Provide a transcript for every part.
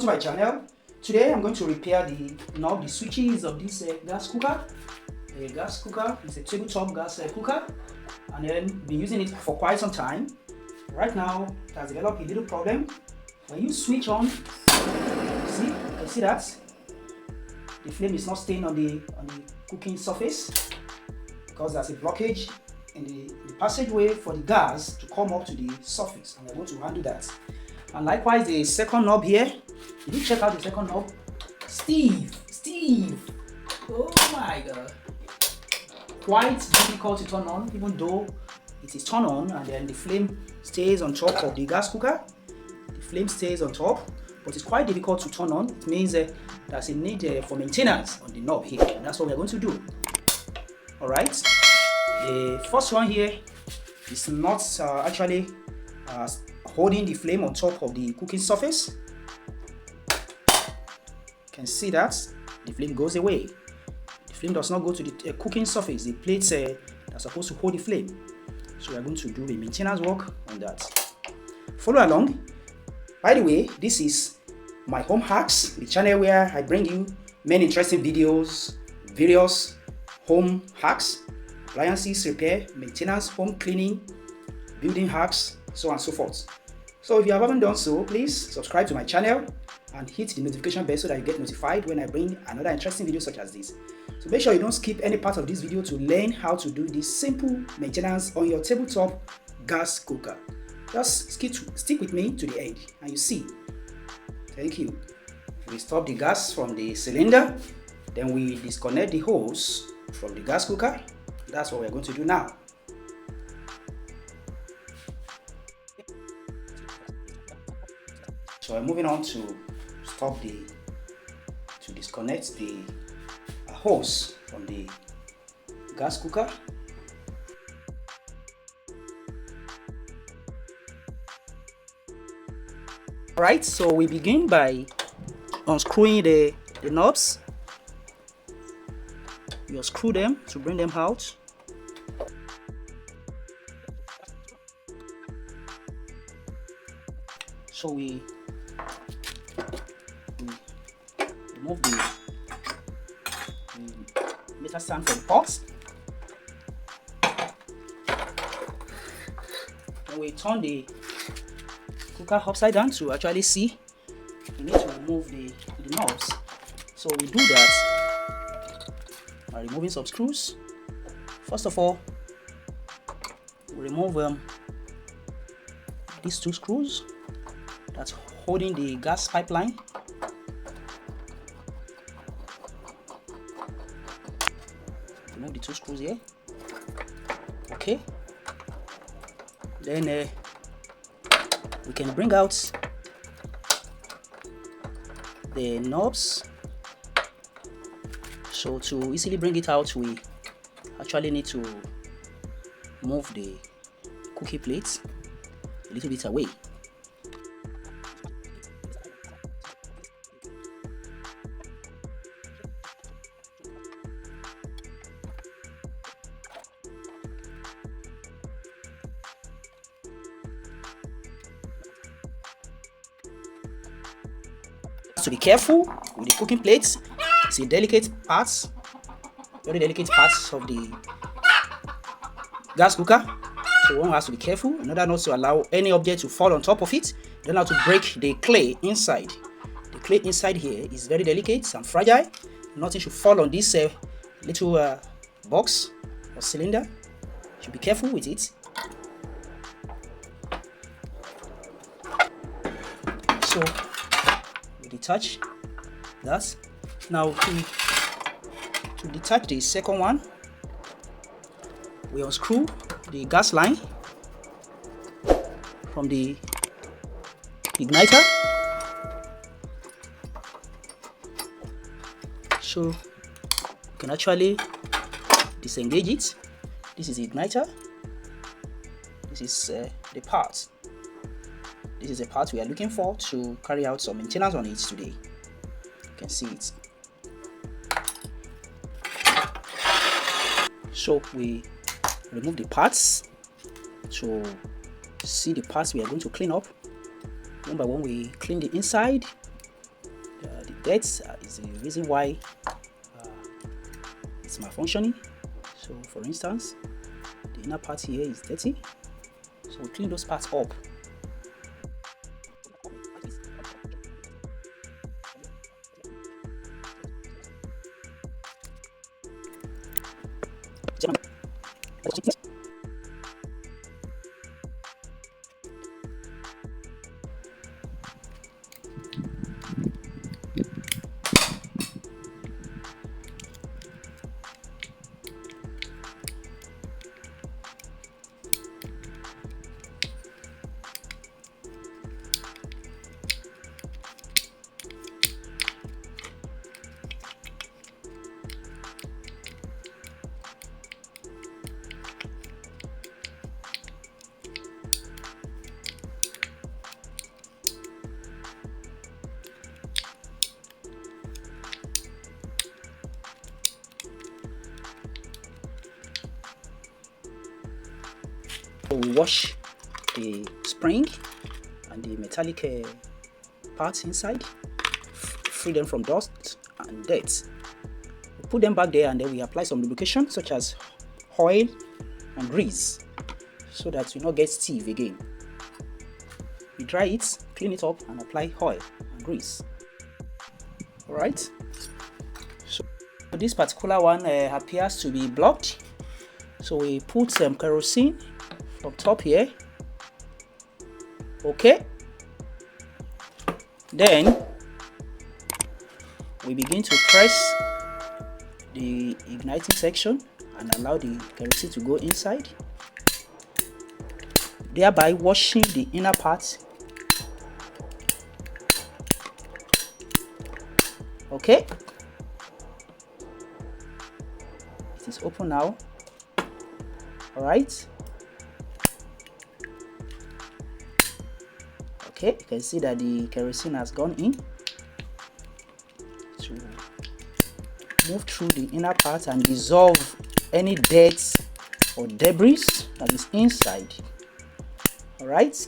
my channel. Today I'm going to repair the switches of this gas cooker. A gas cooker is a tabletop gas cooker, and then been using it for quite some time. Right now it has developed a little problem. When you switch on, you see that the flame is not staying on the cooking surface because there's a blockage in the passageway for the gas to come up to the surface, and we're going to handle that. And likewise, the second knob here, did you check out the second knob? Steve, oh my god, quite difficult to turn on, even though it is turned on and then the flame stays on top of the gas cooker. The flame stays on top, but it's quite difficult to turn on. It means there's a need for maintenance on the knob here, and that's what we're going to do. Alright, the first one here is not actually holding the flame on top of the cooking surface. You can see that the flame goes away. The flame does not go to the cooking surface, the plates are supposed to hold the flame. So we are going to do a maintenance work on that. Follow along. By the way, this is my home hacks, the channel where I bring you many interesting videos, various home hacks, appliances repair, maintenance, home cleaning, building hacks, so on and so forth. So if you haven't done so, please subscribe to my channel and hit the notification bell so that you get notified when I bring another interesting video such as this. So make sure you don't skip any part of this video to learn how to do this simple maintenance on your tabletop gas cooker. Just stick with me to the end and you see. Thank you. We stop the gas from the cylinder, then we disconnect the hose from the gas cooker. That's what we're going to do now. So I'm moving on to disconnect the hose from the gas cooker. Alright, so we begin by unscrewing the knobs. You unscrew them to bring them out. So we remove the metal stand from the box. Then we turn the cooker upside down to actually see. We need to remove the knobs. So we do that by removing some screws. First of all, we remove these two screws that's holding the gas pipeline. Remove the two screws here. Okay. Then we can bring out the knobs. So to easily bring it out, we actually need to move the cookie plates a little bit away. To be careful with the cooking plates. It's a delicate parts, very delicate parts of the gas cooker. So one has to be careful in order not to allow any object to fall on top of it. You don't have to break the clay inside. The clay inside here is very delicate and fragile. Nothing should fall on this little box or cylinder. You should be careful with it. So detach that. Now to detach the second one, we unscrew the gas line from the igniter. So you can actually disengage it. This is the igniter. This is the part. This is the part we are looking for to carry out some maintenance on it today. You can see it. So we remove the parts to see the parts we are going to clean up. One by one, we clean the inside dirt is the reason why it's malfunctioning. So for instance, the inner part here is dirty, so we clean those parts up. So we wash the spring and the metallic parts inside, free them from dust and dirt. We put them back there and then we apply some lubrication such as oil and grease so that we not get stiff again. We dry it, clean it up and apply oil and grease. Alright, so this particular one appears to be blocked, so we put some kerosene from top here. Okay, then we begin to press the igniting section and allow the kerosene to go inside, thereby washing the inner part. Okay, it is open now. All right. Okay, you can see that the kerosene has gone in to move through the inner part and dissolve any dirt or debris that is inside. All right.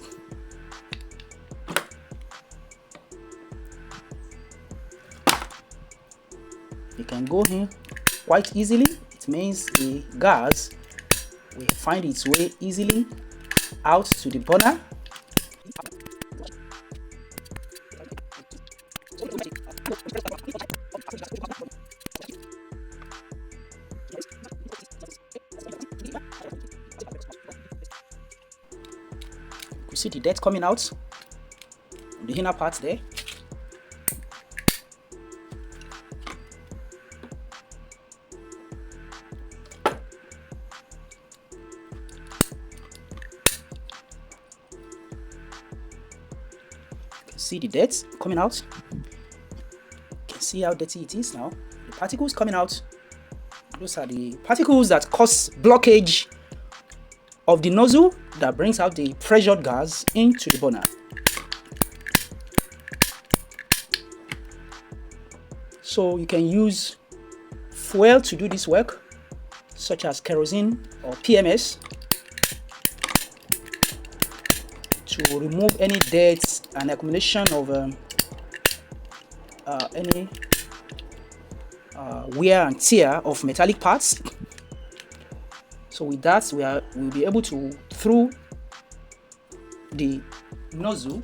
You can go in quite easily. It means the gas will find its way easily out to the burner. You see the dirt coming out on the inner part there. See the dirt coming out. You can see how dirty it is now. The particles coming out, those are the particles that cause blockage of the nozzle that brings out the pressured gas into the burner. So you can use fuel to do this work, such as kerosene or PMS, to remove any dirt and accumulation of any wear and tear of metallic parts. So with that, we'll be able to, through the nozzle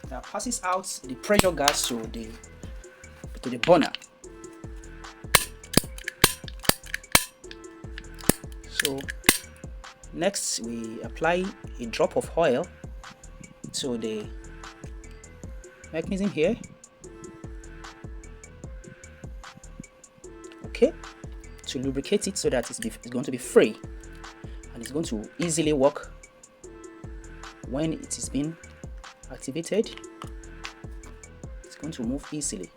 that passes out the pressure gas to the burner. So next we apply a drop of oil to the mechanism here. Okay, to lubricate it so that it's going to be free and it's going to easily work when it is being activated. It's going to move easily.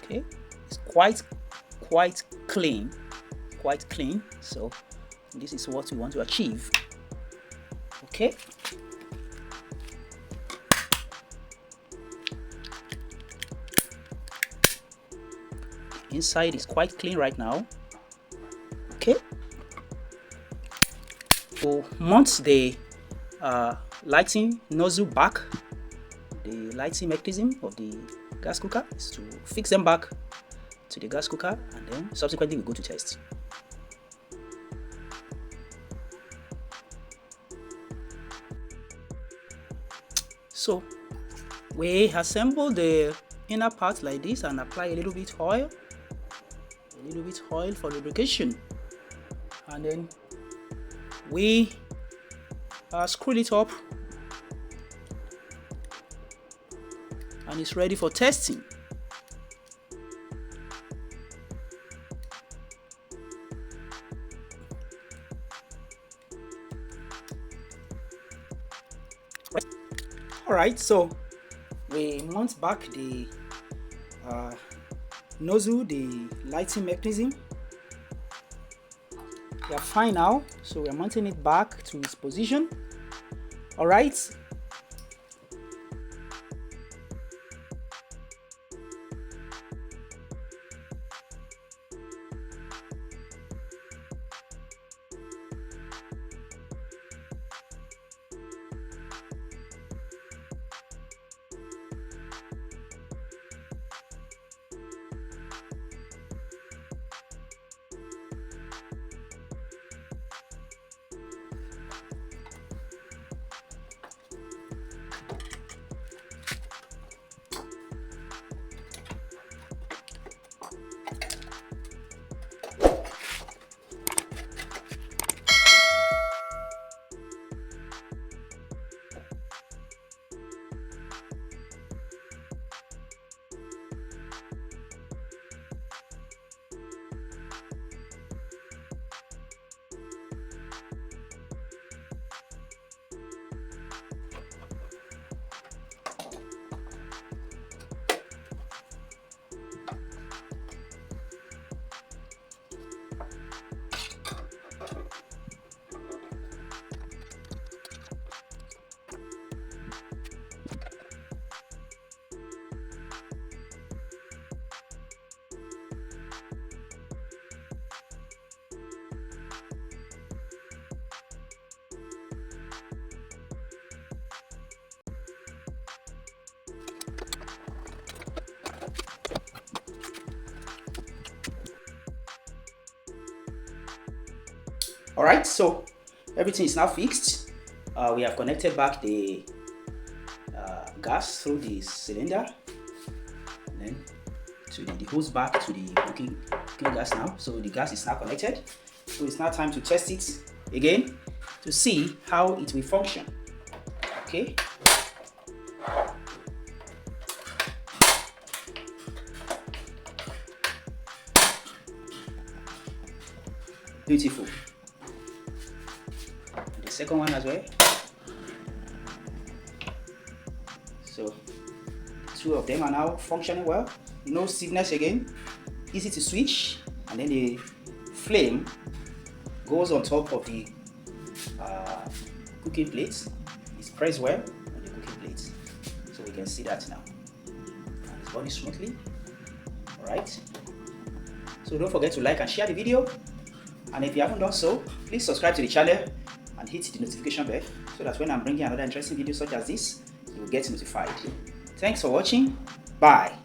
Okay, it's quite clean, so this is what we want to achieve. Okay, inside is quite clean right now. Okay, so mount the lighting nozzle back. The lighting mechanism of the gas cooker is to fix them back to the gas cooker, and then subsequently we go to test. So we assemble the inner part like this and apply a little bit oil for lubrication, and then we screw it up and it's ready for testing. Alright, so we mount back the nozzle, the lighting mechanism. We are fine now, so we are mounting it back to its position. Alright. Alright, so everything is now fixed. We have connected back the gas through the cylinder, and then to the hose back to the cooking gas now. So the gas is now connected. So it's now time to test it again to see how it will function. Okay. Beautiful. The second one as well. So two of them are now functioning well. No stiffness again. Easy to switch, and then the flame goes on top of the cooking plate. It's pressed well on the cooking plate, so we can see that now. And it's burning smoothly. Alright. So don't forget to like and share the video. And if you haven't done so, please subscribe to the channel and hit the notification bell so that when I'm bringing another interesting video such as this, you will get notified. Thanks for watching. Bye.